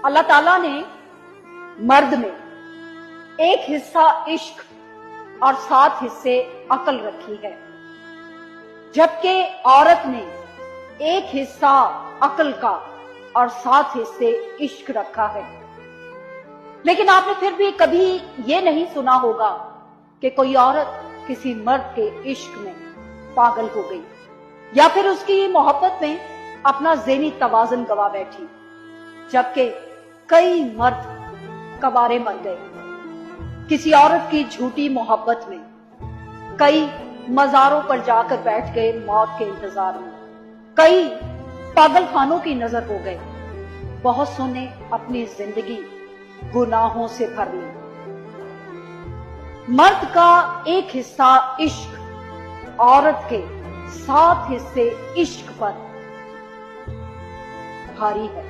अल्लाह ताला ने मर्द में एक हिस्सा इश्क और 7 हिस्से अकल रखी है, जबकि औरत ने एक हिस्सा अकल का और 7 हिस्से इश्क रखा है। लेकिन आपने फिर भी कभी ये नहीं सुना होगा कि कोई औरत किसी मर्द के इश्क में पागल हो गई या फिर उसकी मोहब्बत में अपना ज़हनी तवाज़ुन गवा बैठी, जबकि कई मर्द कबारे मर गए किसी औरत की झूठी मोहब्बत में, कई मज़ारों पर जाकर बैठ गए मौत के इंतजार में, कई पागल खानों की नजर हो गए, बहुत सौ ने अपनी जिंदगी गुनाहों से भर ली। मर्द का एक हिस्सा इश्क, औरत के 7 हिस्से इश्क पर भारी है।